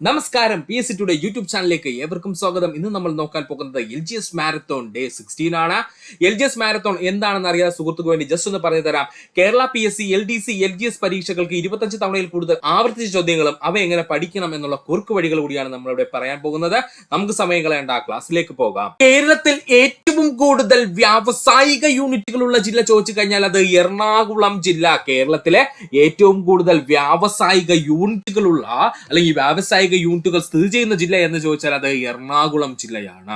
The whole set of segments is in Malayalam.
നമസ്കാരം, PSC ടുഡേ യൂട്യൂബ് ചാനലിലേക്ക് ഏവർക്കും സ്വാഗതം. ഇന്ന് നമ്മൾ നോക്കാൻ പോകുന്നത് LGS മാരത്തോൺ ഡേ 16 ആണ്. LGS മാരത്തോൺ എന്താണെന്ന് അറിയാതെ സുഹൃത്തുക്ക് വേണ്ടി ജസ്റ്റ് ഒന്ന് പറഞ്ഞു തരാം. കേരള PSC LDC LGS പരീക്ഷകൾക്ക് 25 തവണയിൽ കൂടുതൽ ആവർത്തിച്ച ചോദ്യങ്ങളും അവ എങ്ങനെ പഠിക്കണം എന്നുള്ള കുറുക്ക് വഴികൾ കൂടിയാണ് നമ്മളിവിടെ പറയാൻ പോകുന്നത്. നമുക്ക് സമയം കളയേണ്ട ക്ലാസ്സിലേക്ക് പോകാം. കേരളത്തിൽ ഏറ്റവും കൂടുതൽ വ്യാവസായിക യൂണിറ്റുകളുള്ള ജില്ല ചോദിച്ചു കഴിഞ്ഞാൽ അത് എറണാകുളം ജില്ല. കേരളത്തിലെ ഏറ്റവും കൂടുതൽ വ്യാവസായിക യൂണിറ്റുകളുള്ള അല്ലെങ്കിൽ വ്യാവസായിക യൂണിറ്റുകൾ സ്ഥിതി ചെയ്യുന്ന ജില്ല എന്ന് ചോദിച്ചാൽ അത് എറണാകുളം ജില്ലയാണ്.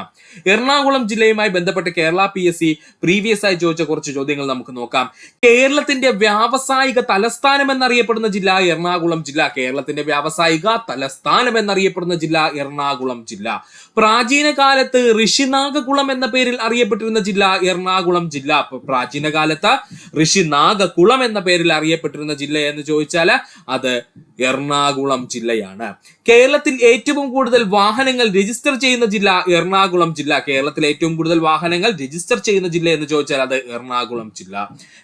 എറണാകുളം ജില്ലയുമായി ബന്ധപ്പെട്ട് കേരള PSC പ്രീവിയസ് ആയി ചോദിച്ച കുറച്ച് ചോദ്യങ്ങൾ നമുക്ക് നോക്കാം. കേരളത്തിന്റെ വ്യാവസായിക തലസ്ഥാനം എന്നറിയപ്പെടുന്ന ജില്ല എറണാകുളം ജില്ല. കേരളത്തിന്റെ വ്യാവസായിക തലസ്ഥാനം എന്നറിയപ്പെടുന്ന ജില്ല എറണാകുളം ജില്ല. പ്രാചീന കാലത്ത് ഋഷിനാഗകുളം എന്ന പേരിൽ അറിയപ്പെട്ടിരുന്ന ജില്ല എറണാകുളം ജില്ല. പ്രാചീന കാലത്ത് ഋഷിനാഗകുളം എന്ന പേരിൽ അറിയപ്പെട്ടിരുന്ന ജില്ല എന്ന് ചോദിച്ചാൽ അത് എറണാകുളം ജില്ലയാണ്. കേരളത്തിൽ ഏറ്റവും കൂടുതൽ വാഹനങ്ങൾ രജിസ്റ്റർ ചെയ്യുന്ന ജില്ല എറണാകുളം ജില്ല. കേരളത്തിൽ ഏറ്റവും കൂടുതൽ വാഹനങ്ങൾ രജിസ്റ്റർ ചെയ്യുന്ന ജില്ല എന്ന് ചോദിച്ചാൽ അത് എറണാകുളം ജില്ല.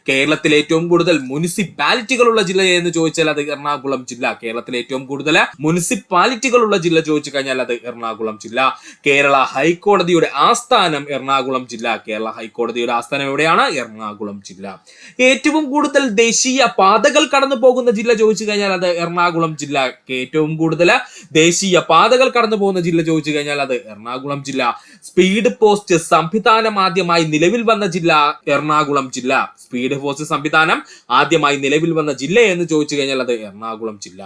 കേരളത്തിൽ ഏറ്റവും കൂടുതൽ മുനിസിപ്പാലിറ്റികളുള്ള ജില്ല എന്ന് ചോദിച്ചാൽ അത് എറണാകുളം ജില്ല. കേരളത്തിൽ ഏറ്റവും കൂടുതൽ മുനിസിപ്പാലിറ്റികളുള്ള ജില്ല ചോദിച്ചു കഴിഞ്ഞാൽ അത് എറണാകുളം ജില്ല. കേരള ഹൈക്കോടതിയുടെ ആസ്ഥാനം എറണാകുളം ജില്ല. കേരള ഹൈക്കോടതിയുടെ ആസ്ഥാനം എവിടെയാണ്? എറണാകുളം ജില്ല. ഏറ്റവും കൂടുതൽ ദേശീയ പാതകൾ കടന്നു പോകുന്ന ജില്ല ചോദിച്ചു കഴിഞ്ഞാൽ അത് എറണാകുളം ജില്ല. ഏറ്റവും കൂടുതൽ ദേശീയ പാതകൾ കടന്നു പോകുന്ന ജില്ല ചോദിച്ചു കഴിഞ്ഞാൽ അത് എറണാകുളം ജില്ല. സ്പീഡ് പോസ്റ്റ് സംവിധാനം ആദ്യമായി നിലവിൽ വന്ന ജില്ല എറണാകുളം ജില്ല. സ്പീഡ് പോസ്റ്റ് സംവിധാനം ആദ്യമായി നിലവിൽ വന്ന ജില്ല എന്ന് ചോദിച്ചു കഴിഞ്ഞാൽ അത് എറണാകുളം ജില്ല.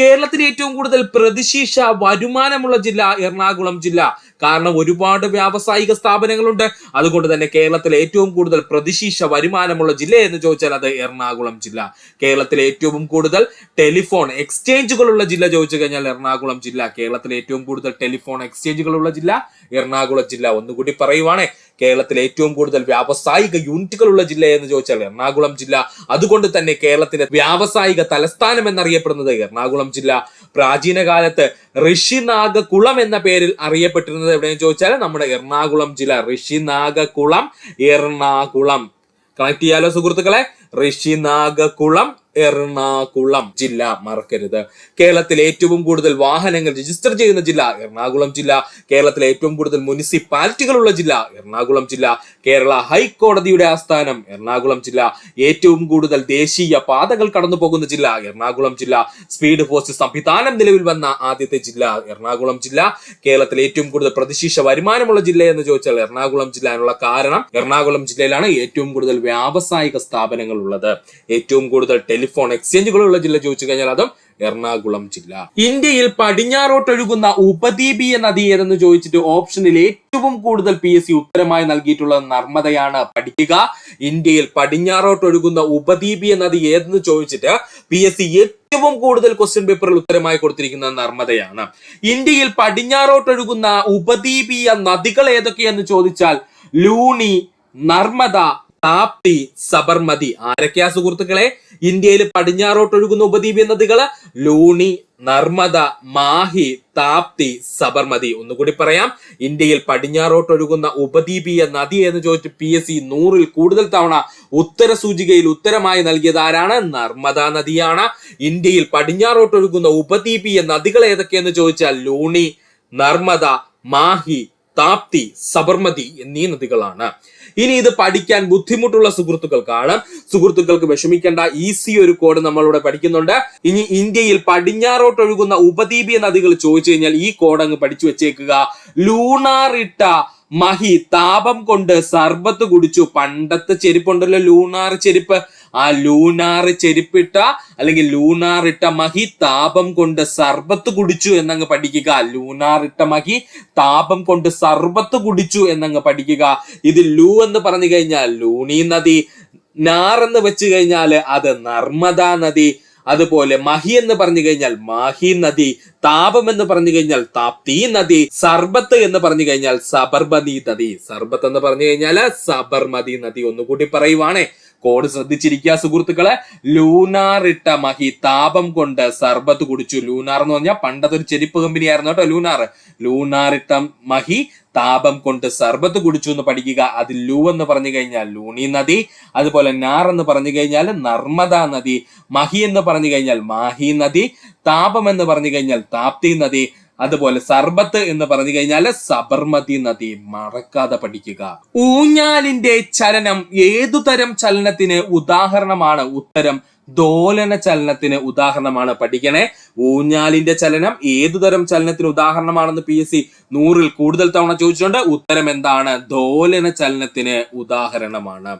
കേരളത്തിൽ ഏറ്റവും കൂടുതൽ പ്രതിശീർഷ വരുമാനമുള്ള ജില്ല എറണാകുളം ജില്ല. കാരണം ഒരുപാട് വ്യാവസായിക സ്ഥാപനങ്ങളുണ്ട്. അതുകൊണ്ട് തന്നെ കേരളത്തിൽ ഏറ്റവും കൂടുതൽ പ്രതിശീർഷ വരുമാനമുള്ള ജില്ല എന്ന് ചോദിച്ചാൽ അത് എറണാകുളം ജില്ല. കേരളത്തിൽ ഏറ്റവും കൂടുതൽ ടെലിഫോൺ എക്സ്ചേഞ്ചുകളുള്ള ജില്ല ചോദിച്ചു കഴിഞ്ഞാൽ എറണാകുളം ജില്ല. കേരളത്തിൽ ഏറ്റവും കൂടുതൽ ടെലിഫോൺ എക്സ്ചേഞ്ചുകളുള്ള ജില്ല എറണാകുളം ജില്ല. ഒന്നുകൂടി പറയുവാണേ, കേരളത്തിൽ ഏറ്റവും കൂടുതൽ വ്യാവസായിക യൂണിറ്റുകളുള്ള ജില്ല എന്ന് ചോദിച്ചാൽ എറണാകുളം ജില്ല. അതുകൊണ്ട് തന്നെ കേരളത്തിന്റെ വ്യാവസായിക തലസ്ഥാനം എന്നറിയപ്പെടുന്നത് എറണാകുളം ജില്ല. പ്രാചീന കാലത്ത് ഋഷിനാഗകുളം എന്ന പേരിൽ അറിയപ്പെട്ടിരുന്നത് എവിടെയെന്ന് ചോദിച്ചാൽ നമ്മുടെ എറണാകുളം ജില്ല. ഋഷിനാഗകുളം, എറണാകുളം. കണക്ട് ചെയ്യാലോ സുഹൃത്തുക്കളെ? ഋഷിനാഗകുളം, എറണാകുളം ജില്ല മറക്കരുത്. കേരളത്തിൽ ഏറ്റവും കൂടുതൽ വാഹനങ്ങൾ രജിസ്റ്റർ ചെയ്യുന്ന ജില്ല എറണാകുളം ജില്ല. കേരളത്തിലെ ഏറ്റവും കൂടുതൽ മുനിസിപ്പാലിറ്റികളുള്ള ജില്ല എറണാകുളം ജില്ല. കേരള ഹൈക്കോടതിയുടെ ആസ്ഥാനം എറണാകുളം ജില്ല. ഏറ്റവും കൂടുതൽ ദേശീയ പാതകൾ കടന്നു പോകുന്ന ജില്ല എറണാകുളം ജില്ല. സ്പീഡ് പോസ്റ്റ് സംവിധാനം നിലവിൽ വന്ന ആദ്യത്തെ ജില്ല എറണാകുളം ജില്ല. കേരളത്തിൽ ഏറ്റവും കൂടുതൽ പ്രതിശീർഷ വരുമാനമുള്ള ജില്ല എന്ന് ചോദിച്ചാൽ എറണാകുളം ജില്ല. എന്നുള്ള കാരണം എറണാകുളം ജില്ലയിലാണ് ഏറ്റവും കൂടുതൽ വ്യാവസായിക സ്ഥാപനങ്ങൾ ഉള്ളത്. ഏറ്റവും കൂടുതൽ ടെലിഫോൺ എക്സ്ചേഞ്ചുകളുള്ള ജില്ല ചോദിച്ചു കഴിഞ്ഞാൽ അതും എറണാകുളം ജില്ല. ഇന്ത്യയിൽ പടിഞ്ഞാറോട്ടൊഴുകുന്ന ഉപദ്വീപീയ നദി ഏതെന്ന് ചോദിച്ചിട്ട് ഓപ്ഷനിൽ ഏറ്റവും കൂടുതൽ PSC ഉത്തരമായി നൽകിയിട്ടുള്ളത് നർമ്മദയാണ്. പഠിക്കുക, ഇന്ത്യയിൽ പടിഞ്ഞാറോട്ടൊഴുകുന്ന ഉപദ്വീപീയ നദി ഏതെന്ന് ചോദിച്ചിട്ട് PSC ഏറ്റവും കൂടുതൽ ക്വസ്റ്റ്യൻ പേപ്പറിൽ ഉത്തരമായി കൊടുത്തിരിക്കുന്നത് നർമ്മദയാണ്. ഇന്ത്യയിൽ പടിഞ്ഞാറോട്ടൊഴുകുന്ന ഉപദ്വീപീയ നദികൾ ഏതൊക്കെയെന്ന് ചോദിച്ചാൽ ലൂണി, നർമ്മദ, താപ്തി, സബർമതി. ആരൊക്കെയാ സുഹൃത്തുക്കളെ? ഇന്ത്യയിൽ പടിഞ്ഞാറോട്ടൊഴുകുന്ന ഉപദ്വീപീയ നദികള് ലൂണി, നർമ്മദ, മാഹി, താപ്തി, സബർമതി. ഒന്നുകൂടി പറയാം, ഇന്ത്യയിൽ പടിഞ്ഞാറോട്ടൊഴുകുന്ന ഉപദ്വീപീയ നദി എന്ന് ചോദിച്ച് PSC 100-ൽ കൂടുതൽ തവണ ഉത്തര സൂചികയിൽ ഉത്തരമായി നൽകിയത് ആരാണ്? നർമ്മദ നദിയാണ്. ഇന്ത്യയിൽ പടിഞ്ഞാറോട്ടൊഴുകുന്ന ഉപദ്വീപീയ നദികൾ ഏതൊക്കെയെന്ന് ചോദിച്ചാൽ ലൂണി, നർമ്മദ, മാഹി, താപ്തി, സബർമതി എന്നീ നദികളാണ്. ഇനി ഇത് പഠിക്കാൻ ബുദ്ധിമുട്ടുള്ള സുഹൃത്തുക്കൾക്ക് വിഷമിക്കേണ്ട, ഈസി ഒരു കോഡ് നമ്മളിവിടെ പഠിക്കുന്നുണ്ട്. ഇനി ഇന്ത്യയിൽ പടിഞ്ഞാറോട്ടൊഴുകുന്ന ഉപദ്വീപീയ നദികൾ ചോദിച്ചു കഴിഞ്ഞാൽ ഈ കോഡ് അങ്ങ് പഠിച്ചു വെച്ചേക്കുക. ലൂണാറിട്ട മഹി താപം കൊണ്ട് സർബത്ത് കുടിച്ചു. പണ്ടത്തെ ചെരുപ്പുണ്ടല്ലോ, ലൂണാർ ചെരുപ്പ്. ആ ലൂണാർ ചെരുപ്പിട്ട അല്ലെങ്കിൽ ലൂണാറിട്ട മഹി താപം കൊണ്ട് സർബത്ത് കുടിച്ചു എന്നങ്ങ് പഠിക്കുക. ലൂണാറിട്ട മഹി താപം കൊണ്ട് സർബത്ത് കുടിച്ചു എന്നങ്ങ് പഠിക്കുക. ഇത് ലൂ എന്ന് പറഞ്ഞു കഴിഞ്ഞാൽ ലൂണി നദി, നാർ എന്ന് വെച്ച് കഴിഞ്ഞാൽ അത് നർമ്മദ നദി, അതുപോലെ മഹി എന്ന് പറഞ്ഞു കഴിഞ്ഞാൽ മാഹി നദി, താപം എന്ന് പറഞ്ഞു കഴിഞ്ഞാൽ താപ്തി നദി, സർബത്ത് എന്ന് പറഞ്ഞു കഴിഞ്ഞാൽ സബർമതി നദി. സർബത്ത് എന്ന് പറഞ്ഞു കഴിഞ്ഞാൽ സബർമതി നദി. ഒന്നുകൂടി പറയുവാണേ, കോഡ് ശ്രദ്ധിച്ചിരിക്കുക സുഹൃത്തുക്കളെ. ലൂണാറിട്ട മഹി താപം കൊണ്ട് സർബത്ത് കുടിച്ചു. ലൂണാർ എന്ന് പറഞ്ഞാൽ പണ്ടത്തെ ഒരു ചെരുപ്പ് കമ്പനി ആയിരുന്നു കേട്ടോ ലൂണാർ. ലൂണാറിട്ട മഹി താപം കൊണ്ട് സർബത്ത് കുടിച്ചു എന്ന് പഠിക്കുക. അതിൽ ലൂ എന്ന് പറഞ്ഞു കഴിഞ്ഞാൽ ലൂണി നദി, അതുപോലെ നാർ എന്ന് പറഞ്ഞു കഴിഞ്ഞാൽ നർമ്മദ നദി, മഹി എന്ന് പറഞ്ഞു കഴിഞ്ഞാൽ മാഹി നദി, താപം എന്ന് പറഞ്ഞു കഴിഞ്ഞാൽ താപ്തി നദി, അതുപോലെ സർബത്ത് എന്ന് പറഞ്ഞു കഴിഞ്ഞാൽ സബർമതി നദി, മറക്കാതെ പഠിക്കുക. ഊഞ്ഞാലിന്റെ ചലനം ഏതുതരം ചലനത്തിന് ഉദാഹരണമാണ്? ഉത്തരം ദോലന ചലനത്തിന് ഉദാഹരണമാണ്. പഠിക്കണേ, ഊഞ്ഞാലിന്റെ ചലനം ഏതുതരം ചലനത്തിന് ഉദാഹരണമാണെന്ന് PSC 100-ൽ കൂടുതൽ തവണ ചോദിച്ചിട്ടുണ്ട്. ഉത്തരം എന്താണ്? ദോലന ചലനത്തിന് ഉദാഹരണമാണ്.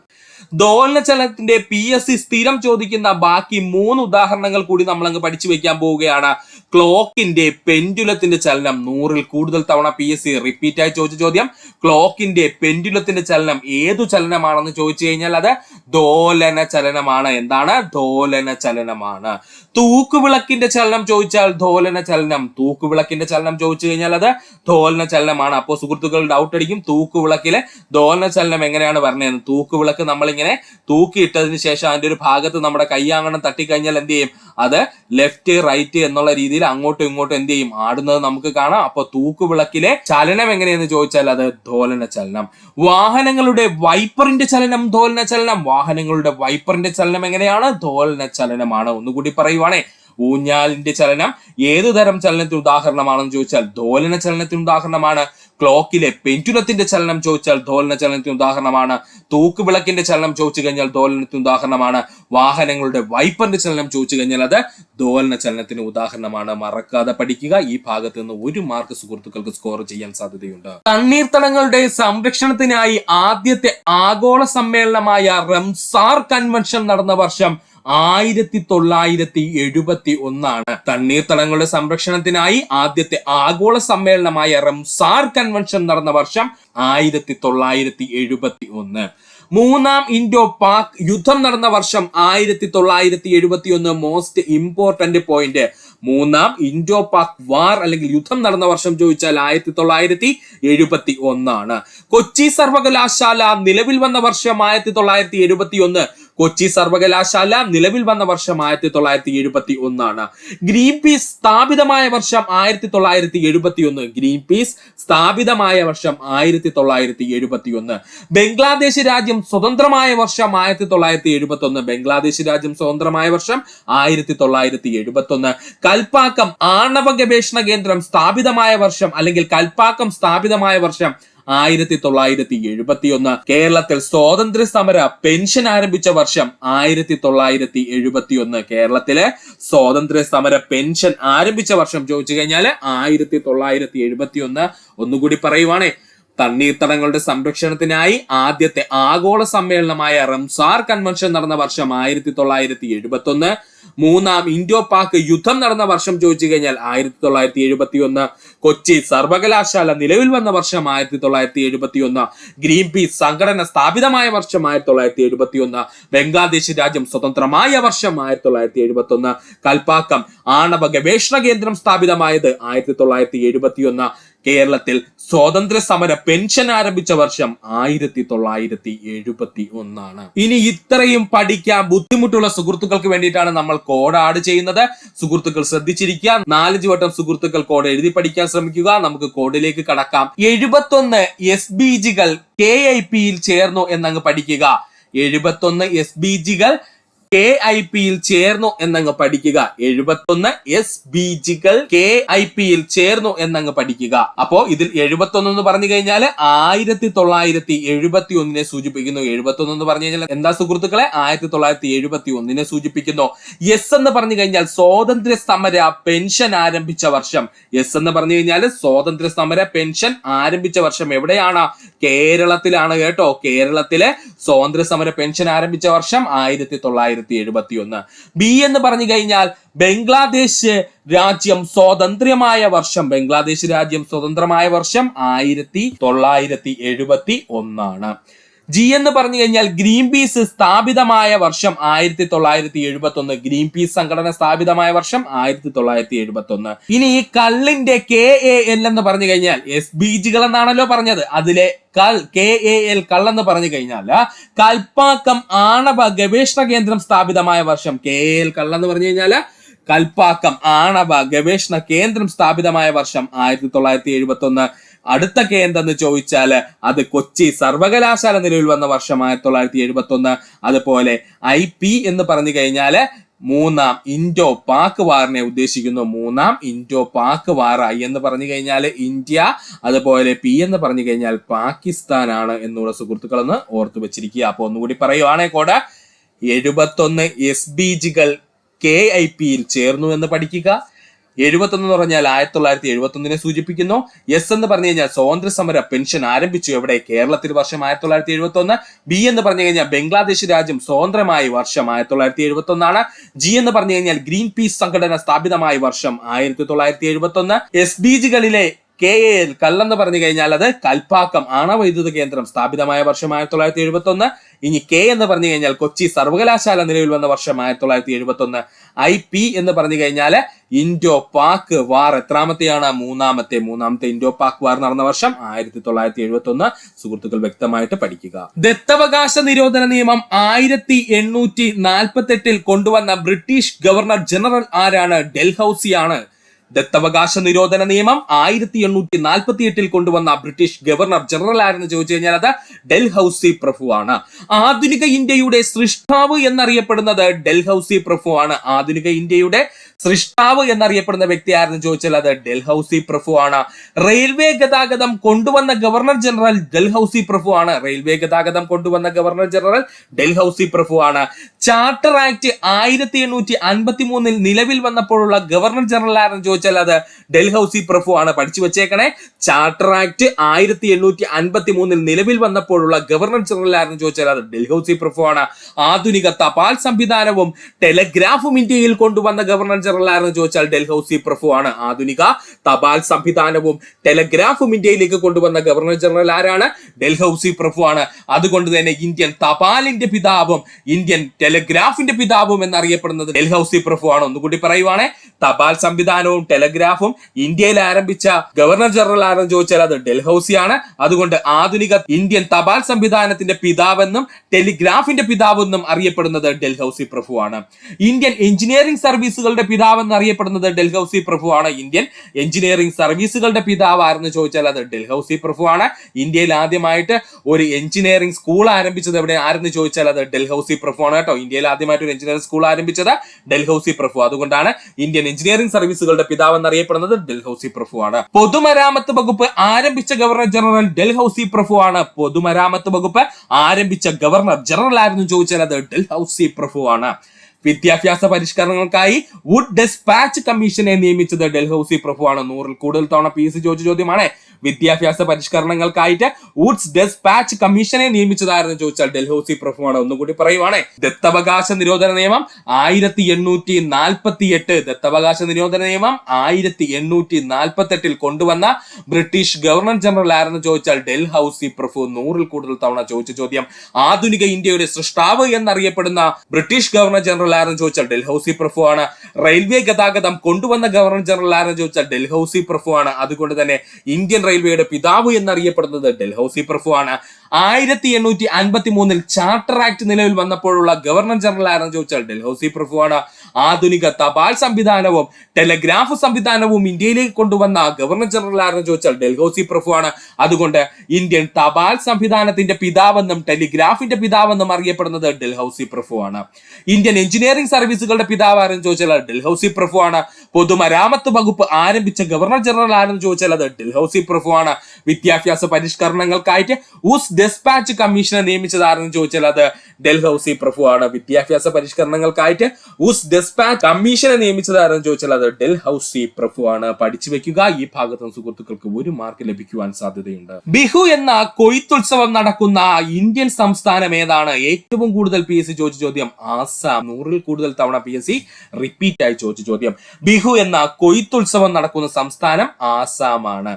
ദോലന ചലനത്തിന്റെ PSC സ്ഥിരം ചോദിക്കുന്ന ബാക്കി 3 ഉദാഹരണങ്ങൾ കൂടി നമ്മൾ അങ്ങ് പഠിച്ചു വെക്കാൻ പോവുകയാണ്. ക്ലോക്കിന്റെ പെൻഡുലത്തിന്റെ ചലനം 100-ൽ കൂടുതൽ തവണ PSC റിപ്പീറ്റ് ആയി ചോദിച്ച ചോദ്യം. ക്ലോക്കിന്റെ പെൻഡുലത്തിന്റെ ചലനം ഏതു ചലനമാണെന്ന് ചോദിച്ചു കഴിഞ്ഞാൽ അത് ദോലന ചലനമാണ്. എന്താണ്? ദോലന ചലനമാണ്. തൂക്കുവിളക്കിന്റെ ചലനം ചോദിച്ചാൽ ദോലന ചലനം. തൂക്കുവിളക്കിന്റെ ചലനം ചോദിച്ചു കഴിഞ്ഞാൽ അത് ദോലന ചലനമാണ്. അപ്പോൾ സുഹൃത്തുക്കൾ ഡൗട്ട് അടിക്കും, തൂക്കുവിളക്കിലെ ദോലന ചലനം എങ്ങനെയാണ് പറഞ്ഞത്? തൂക്കുവിളക്ക് നമ്മളിങ്ങനെ തൂക്കിയിട്ടതിന് ശേഷം അതിന്റെ ഒരു ഭാഗത്ത് നമ്മുടെ കയ്യാങ്ങണം തട്ടിക്കഴിഞ്ഞാൽ എന്ത് ചെയ്യും? അത് ലെഫ്റ്റ് റൈറ്റ് എന്നുള്ള രീതിയിൽ അങ്ങോട്ടും ഇങ്ങോട്ടും എന്ത് ചെയ്യും? ആടുന്നത് നമുക്ക് കാണാം. അപ്പൊ തൂക്കുവിളക്കിലെ ചലനം എങ്ങനെയെന്ന് ചോദിച്ചാൽ അത് ദോലന ചലനം. വാഹനങ്ങളുടെ വൈപ്പറിന്റെ ചലനം ദോലന ചലനം. വാഹനങ്ങളുടെ വൈപ്പറിന്റെ ചലനം എങ്ങനെയാണ്? ദോലന ചലനമാണ്. ഒന്നുകൂടി പറയുവാണേ, ഊഞ്ഞാലിന്റെ ചലനം ഏതു തരം ചലനത്തിന് ഉദാഹരണമാണെന്ന് ചോദിച്ചാൽ ദോലന ചലനത്തിന് ഉദാഹരണമാണ്. ക്ലോക്കിലെ പെൻഡുലത്തിന്റെ ചലനം ചോദിച്ചാൽ ദോലന ചലനത്തിന് ഉദാഹരണമാണ്. തൂക്കുവിളക്കിന്റെ ചലനം ചോദിച്ചു കഴിഞ്ഞാൽ ദോലനത്തിന് ഉദാഹരണമാണ്. വാഹനങ്ങളുടെ വൈപ്പറിന്റെ ചലനം ചോദിച്ചു കഴിഞ്ഞാൽ അത് ദോലന ചലനത്തിന് ഉദാഹരണമാണ്. മറക്കാതെ പഠിക്കുക. ഈ ഭാഗത്ത് നിന്ന് 1 മാർക്ക് സുഹൃത്തുക്കൾക്ക് സ്കോർ ചെയ്യാൻ സാധ്യതയുണ്ട്. തണ്ണീർത്തടങ്ങളുടെ സംരക്ഷണത്തിനായി ആദ്യത്തെ ആഗോള സമ്മേളനമായ റംസാർ കൺവെൻഷൻ നടന്ന വർഷം 1971. തണ്ണീർത്തടങ്ങളുടെ സംരക്ഷണത്തിനായി ആദ്യത്തെ ആഗോള സമ്മേളനമായ റംസാർ കൺവെൻഷൻ നടന്ന വർഷം 1971. മൂന്നാം ഇൻഡോ പാക് യുദ്ധം നടന്ന വർഷം 1971. മോസ്റ്റ് ഇമ്പോർട്ടന്റ് പോയിന്റ്, മൂന്നാം ഇൻഡോ പാക് വാർ അല്ലെങ്കിൽ യുദ്ധം നടന്ന വർഷം ചോദിച്ചാൽ 1971. കൊച്ചി സർവകലാശാല നിലവിൽ വന്ന വർഷം 1971. കൊച്ചി സർവകലാശാല നിലവിൽ വന്ന വർഷം 1971. ഗ്രീൻ പീസ് സ്ഥാപിതമായ വർഷം 1971. ഗ്രീൻ പീസ് സ്ഥാപിതമായ വർഷം 1971. ബംഗ്ലാദേശ് രാജ്യം സ്വതന്ത്രമായ വർഷം 1971. ബംഗ്ലാദേശ് രാജ്യം സ്വതന്ത്രമായ വർഷം 1971. കൽപ്പാക്കം ആണവ ഗവേഷണ കേന്ദ്രം സ്ഥാപിതമായ വർഷം അല്ലെങ്കിൽ കൽപ്പാക്കം സ്ഥാപിതമായ വർഷം 1971. കേരളത്തിൽ സ്വാതന്ത്ര്യ സമര പെൻഷൻ ആരംഭിച്ച വർഷം 1971. കേരളത്തിലെ സ്വാതന്ത്ര്യ സമര പെൻഷൻ ആരംഭിച്ച വർഷം ചോദിച്ചു കഴിഞ്ഞാൽ 1971. ഒന്നുകൂടി പറയുവാണേ, തണ്ണീർത്തടങ്ങളുടെ സംരക്ഷണത്തിനായി ആദ്യത്തെ ആഗോള സമ്മേളനമായ റംസാർ കൺവെൻഷൻ നടന്ന വർഷം 1971. മൂന്നാം ഇൻഡോ പാക് യുദ്ധം നടന്ന വർഷം ചോദിച്ചു കഴിഞ്ഞാൽ 1971. കൊച്ചി സർവകലാശാല നിലവിൽ വന്ന വർഷം 1971. ഗ്രീൻ പീസ് സംഘടന സ്ഥാപിതമായ വർഷം 1971. ബംഗ്ലാദേശ് രാജ്യം സ്വതന്ത്രമായ വർഷം 1971. കൽപ്പാക്കം ആണവ ഗവേഷണ കേന്ദ്രം സ്ഥാപിതമായത് 1971. കേരളത്തിൽ സ്വാതന്ത്ര്യ സമര പെൻഷൻ ആരംഭിച്ച വർഷം 1971. ഇനി ഇത്രയും പഠിക്കാൻ ബുദ്ധിമുട്ടുള്ള സുഹൃത്തുക്കൾക്ക് വേണ്ടിയിട്ടാണ് നമ്മൾ കോഡ് ആഡ് ചെയ്യുന്നത്. സുഹൃത്തുക്കൾ ശ്രദ്ധിച്ചിരിക്കുക. 4 വട്ടം സുഹൃത്തുക്കൾ കോഡ് എഴുതി പഠിക്കാൻ ശ്രമിക്കുക. നമുക്ക് കോഡിലേക്ക് കടക്കാം. 71 SBGകൾ KIPയിൽ ചേർന്നു എന്നങ്ങ് പഠിക്കുക. 71 SBGകൾ KIPയിൽ ചേർന്നു എന്നങ്ങ് പഠിക്കുക. 71 SBGകൾ KIPയിൽ ചേർന്നു എന്നങ്ങ് പഠിക്കുക. അപ്പോ ഇതിൽ 71 എന്ന് പറഞ്ഞു കഴിഞ്ഞാൽ 1971 സൂചിപ്പിക്കുന്നു. 71 എന്ന് പറഞ്ഞു കഴിഞ്ഞാൽ എന്താ സുഹൃത്തുക്കളെ? 1971 സൂചിപ്പിക്കുന്നു. എസ് എന്ന് പറഞ്ഞു കഴിഞ്ഞാൽ സ്വാതന്ത്ര്യ സമര പെൻഷൻ ആരംഭിച്ച വർഷം. എസ് എന്ന് പറഞ്ഞു കഴിഞ്ഞാൽ സ്വാതന്ത്ര്യ സമര പെൻഷൻ ആരംഭിച്ച വർഷം എവിടെയാണ്? കേരളത്തിലാണ് കേട്ടോ. കേരളത്തിലെ സ്വാതന്ത്ര്യ സമര പെൻഷൻ ആരംഭിച്ച വർഷം 1971. ബി എന്ന് പറഞ്ഞു കഴിഞ്ഞാൽ ബംഗ്ലാദേശ് രാജ്യം സ്വതന്ത്രമായ വർഷം. ബംഗ്ലാദേശ് രാജ്യം സ്വതന്ത്രമായ വർഷം 1971. ജി എന്ന് പറഞ്ഞു കഴിഞ്ഞാൽ ഗ്രീൻ പീസ് സ്ഥാപിതമായ വർഷം 1971. ഗ്രീൻ പീസ് സംഘടന സ്ഥാപിതമായ വർഷം 1971. ഇനി ഈ കള്ളിന്റെ KAL എന്ന് പറഞ്ഞു കഴിഞ്ഞാൽ SBGകൾ എന്നാണല്ലോ പറഞ്ഞത്. അതിലെ KAL കള്ളെന്ന് പറഞ്ഞു കഴിഞ്ഞാൽ കൽപ്പാക്കം ആണവ ഗവേഷണ കേന്ദ്രം സ്ഥാപിതമായ വർഷം. KAL കള്ളെന്ന് പറഞ്ഞു കഴിഞ്ഞാൽ കൽപ്പാക്കം ആണവ ഗവേഷണ കേന്ദ്രം സ്ഥാപിതമായ വർഷം 1971. അടുത്ത K എന്തെന്ന് ചോദിച്ചാൽ അത് കൊച്ചി സർവകലാശാല നിലവിൽ വന്ന വർഷം 1971. അതുപോലെ IP എന്ന് പറഞ്ഞു കഴിഞ്ഞാൽ മൂന്നാം ഇൻഡോ പാക് വാറിനെ ഉദ്ദേശിക്കുന്നു. മൂന്നാം ഇൻഡോ പാക് വാർ. ഐ എന്ന് പറഞ്ഞു കഴിഞ്ഞാൽ ഇന്ത്യ, അതുപോലെ പി എന്ന് പറഞ്ഞു കഴിഞ്ഞാൽ പാകിസ്ഥാനാണ് എന്നുള്ള സുഹൃത്തുക്കളൊന്ന് ഓർത്തു വെച്ചിരിക്കുക. അപ്പൊ ഒന്നുകൂടി പറയുവാണേ കോഡ് 71 SBGകൾ KIPയിൽ ചേർന്നു എന്ന് പഠിക്കുക. 71 എന്ന് പറഞ്ഞാൽ 1971 സൂചിപ്പിക്കുന്നു. എസ് എന്ന് പറഞ്ഞു കഴിഞ്ഞാൽ സ്വാതന്ത്ര്യ സമര പെൻഷൻ ആരംഭിച്ചു എവിടെ? കേരളത്തിൽ. വർഷം 1971. ബി എന്ന് പറഞ്ഞു കഴിഞ്ഞാൽ ബംഗ്ലാദേശ് രാജ്യം സ്വതന്ത്രമായ വർഷം 1971. ജി എന്ന് പറഞ്ഞു കഴിഞ്ഞാൽ ഗ്രീൻ പീസ് സംഘടന സ്ഥാപിതമായ വർഷം 1971. SBGകളിലെ KAL കല്ലെന്ന് പറഞ്ഞു കഴിഞ്ഞാൽ അത് കൽപ്പാക്കം ആണവൈദ്യുത കേന്ദ്രം സ്ഥാപിതമായ വർഷം 1971. ഇനി കെ എന്ന് പറഞ്ഞു കഴിഞ്ഞാൽ കൊച്ചി സർവകലാശാല നിലവിൽ വന്ന വർഷം 1971. IP എന്ന് പറഞ്ഞു കഴിഞ്ഞാൽ ഇൻഡോ പാക് വാർ. എത്രാമത്തെയാണ്? മൂന്നാമത്തെ ഇൻഡോ പാക് വാർ നടന്ന വർഷം 1971. സുഹൃത്തുക്കൾ വ്യക്തമായിട്ട് പഠിക്കുക. ദത്തവകാശ നിരോധന നിയമം 1848 കൊണ്ടുവന്ന ബ്രിട്ടീഷ് ഗവർണർ ജനറൽ ആരാണ്? ഡൽഹൌസിയാണ്. ദത്തവകാശ നിരോധന നിയമം 1848 കൊണ്ടുവന്ന ബ്രിട്ടീഷ് ഗവർണർ ജനറൽ ആരെന്ന് ചോദിച്ചു കഴിഞ്ഞാൽ അത് ഡൽഹൌസി പ്രഭുവാണ്. ആധുനിക ഇന്ത്യയുടെ സൃഷ്ടാവ് എന്നറിയപ്പെടുന്നത് ഡൽഹൌസി പ്രഭുവാണ്. ആധുനിക ഇന്ത്യയുടെ സൃഷ്ടാവ് എന്നറിയപ്പെടുന്ന വ്യക്തി ആരെന്ന് ചോദിച്ചാൽ അത് ഡൽഹൌസി പ്രഭുവാണ്. റെയിൽവേ ഗതാഗതം കൊണ്ടുവന്ന ഗവർണർ ജനറൽ ഡൽഹൌസി പ്രഭുവാണ്. റെയിൽവേ ഗതാഗതം കൊണ്ടുവന്ന ഗവർണർ ജനറൽ ഡൽഹൌസി പ്രഭുവാണ്. ചാർട്ടർ ആക്ട് 1853 നിലവിൽ വന്നപ്പോഴുള്ള ഗവർണർ ജനറൽ ആരെന്ന് ചോദിച്ചാൽ അത് ഡൽഹൌസി പ്രഭുവാണ്. പഠിച്ചു വെച്ചേക്കണേ. ചാർട്ടർ ആക്ട് 1853 നിലവിൽ വന്നപ്പോഴുള്ള ഗവർണർ ജനറൽ ആരെന്ന് ചോദിച്ചാൽ അത് ഡൽഹൌസി പ്രഭുവാണ്. ആധുനിക തപാൽ സംവിധാനവും ടെലഗ്രാഫും ഇന്ത്യയിൽ കൊണ്ടുവന്ന ഗവർണർ ജനറൽ ആരെന്ന് ചോദിച്ചാൽ ഡൽഹൌസി പ്രഭുവാണ്. ആധുനിക തപാൽ സംവിധാനവും ടെലഗ്രാഫും ഇന്ത്യയിലേക്ക് കൊണ്ടുവന്ന ഗവർണർ ജനറൽ ആരാണ്? ഡൽഹൌസി പ്രഭുവാണ്. അതുകൊണ്ട് തന്നെ ഇന്ത്യൻ തപാലിന്റെ പിതാവും ഇന്ത്യൻ ടെലഗ്രാഫിന്റെ പിതാവും എന്നറിയപ്പെടുന്നത് ഡൽഹൌസി പ്രഭുവാണ്. ഒന്നുകൂടി പറയുവാണേ, തപാൽ സംവിധാനവും ടെലഗ്രാഫും ഇന്ത്യയിൽ ആരംഭിച്ച ഗവർണർ ജനറൽ ആരെന്ന് ചോദിച്ചാൽ അത് ഡൽഹൌസിയാണ്. അതുകൊണ്ട് ആധുനിക ഇന്ത്യൻ തപാൽ സംവിധാനത്തിന്റെ പിതാവെന്നും ടെലിഗ്രാഫിന്റെ പിതാവെന്നും അറിയപ്പെടുന്നത് ഡൽഹൌസി പ്രഭുവാണ്. ഇന്ത്യൻ എഞ്ചിനീയറിംഗ് സർവീസുകളുടെ പിതാവെന്ന് അറിയപ്പെടുന്നത് ഡൽഹൌസി പ്രഭുവാണ്. ഇന്ത്യൻ എഞ്ചിനീയറിംഗ് സർവീസുകളുടെ പിതാവ് ആരെന്ന് ചോദിച്ചാൽ അത് ഡൽഹൌസി പ്രഭുവാണ്. ഇന്ത്യയിൽ ആദ്യമായിട്ട് ഒരു എഞ്ചിനീയറിംഗ് സ്കൂൾ ആരംഭിച്ചത് എവിടെ ആരെന്ന് ചോദിച്ചാൽ അത് ഡൽഹൌസി പ്രഭുവാണ് കേട്ടോ. ഇന്ത്യയിൽ ആദ്യമായിട്ട് ഒരു എഞ്ചിനീയറിംഗ് സ്കൂൾ ആരംഭിച്ചത് ഡൽഹൌസി പ്രഭു. അതുകൊണ്ടാണ് ഇന്ത്യൻ എഞ്ചിനീയറിംഗ് സർവീസുകളുടെ പിതാവ് എന്നറിയപ്പെടുന്നത് ഡൽഹൌസി പ്രഭുവാണ്. പൊതുമരാമത്ത് വകുപ്പ് ആരംഭിച്ച ഗവർണർ ജനറൽ ഡൽഹൌസി പ്രഭുവാണ്. പൊതുമരാമത്ത് വകുപ്പ് ആരംഭിച്ച ഗവർണർ ജനറൽ ആരെന്ന് ചോദിച്ചാൽ അത് ഡൽഹൌസി പ്രഭുവാണ്. വിദ്യാഭ്യാസ പരിഷ്കരണങ്ങൾക്കായി വുഡ് ഡെസ്പാച്ച് കമ്മീഷനെ നിയമിച്ചത് ഡൽഹൌസി പ്രഭുവാണ്. 100-ൽ കൂടുതൽ തവണ PSC ചോദിച്ച ചോദ്യമാണ്. വിദ്യാഭ്യാസ പരിഷ്കരണങ്ങൾക്കായിട്ട് വുഡ്സ് ഡെസ്പാച്ച് കമ്മീഷനെ നിയമിച്ചതാരെന്ന് ചോദിച്ചാൽ ഡൽഹൌസി പ്രഭുവാണ്. ഒന്നുകൂടി പറയുവാണേ, ദത്തവകാശ നിരോധന നിയമം 1848. ദത്തവകാശ നിരോധന നിയമം 1848 കൊണ്ടുവന്ന ബ്രിട്ടീഷ് ഗവർണർ ജനറൽ ആരെന്ന് ചോദിച്ചാൽ ഡൽഹൌസി പ്രഭു. 100-ൽ കൂടുതൽ തവണ ചോദിച്ച ചോദ്യം. ആധുനിക ഇന്ത്യയുടെ സൃഷ്ടാവ് എന്നറിയപ്പെടുന്ന ബ്രിട്ടീഷ് ഗവർണർ ജനറൽ ആരെന്ന് ചോദിച്ചാൽ ഡൽഹൌസി പ്രഭുവാണ്. റെയിൽവേ ഗതാഗതം കൊണ്ടുവന്ന ഗവർണർ ജനറൽ ആരെന്ന് ചോദിച്ചാൽ ഡൽഹൌസി പ്രഭുവാണ്. അതുകൊണ്ട് തന്നെ ഇന്ത്യൻ റെയിൽവേയുടെ പിതാവ് എന്നറിയപ്പെടുന്നത് ഡൽഹൌസി പ്രഭുവാണ്. 1853 ചാർട്ടർ ആക്ട് നിലവിൽ വന്നപ്പോഴുള്ള ഗവർണർ ജനറൽ ആരെന്ന് ചോദിച്ചാൽ ഡൽഹൌസി പ്രഭുവാണ്. ആധുനിക തപാൽ സംവിധാനവും ടെലഗ്രാഫ് സംവിധാനവും ഇന്ത്യയിലേക്ക് കൊണ്ടുവന്ന ഗവർണർ ജനറൽ ആരെന്ന് ചോദിച്ചാൽ ഡൽഹൌസി പ്രഭുവാണ്. അതുകൊണ്ട് ഇന്ത്യൻ തപാൽ സംവിധാനത്തിന്റെ പിതാവെന്നും ടെലിഗ്രാഫിന്റെ പിതാവെന്നും അറിയപ്പെടുന്നത് ഡൽഹൌസി പ്രഭുവാണ്. ഇന്ത്യൻ എഞ്ചിനീയറിംഗ് സർവീസുകളുടെ പിതാവ് ആരെന്ന് ചോദിച്ചാൽ ഡൽഹൌസി പ്രഭുവാണ്. പൊതുമരാമത്ത് വകുപ്പ് ആരംഭിച്ച ഗവർണർ ജനറൽ ആരെന്ന് ചോദിച്ചാൽ അത് ഡൽഹൌസി പ്രഭുവാണ്. വിദ്യാഭ്യാസ പരിഷ്കരണങ്ങൾക്കായിട്ട് വുഡ്സ് ഡെസ്പാച്ച് കമ്മീഷനെ നിയമിച്ചത് ആരെന്ന് ചോദിച്ചാൽ അത് ഡൽഹൌസി പ്രഭുവാണ്. വിദ്യാഭ്യാസ പരിഷ്കരണങ്ങൾക്കായിട്ട് വുഡ്സ് ഡെസ്പാച്ച് കമ്മീഷനെ നിയമിച്ചത് ആരെന്ന് ചോദിച്ചാൽ അത് ഡൽഹൌസി പ്രഭുവാണ്. പഠിച്ചു വെക്കുക. ഈ ഭാഗത്ത് സുഹൃത്തുക്കൾക്ക് 1 മാർക്ക് ലഭിക്കുവാൻ സാധ്യതയുണ്ട്. ബിഹു എന്ന കൊയ്ത്തുത്സവം നടക്കുന്ന ഇന്ത്യൻ സംസ്ഥാനം ഏതാണ്? ഏറ്റവും കൂടുതൽ PSC ചോദിച്ച ചോദ്യം ആസാം. 100-ൽ കൂടുതൽ തവണ PSC റിപ്പീറ്റ് ആയി ചോദിച്ച ചോദ്യം. ബിഹു എന്ന കൊയ്ത്തുത്സവം നടക്കുന്ന സംസ്ഥാനം ആസാമാണ്.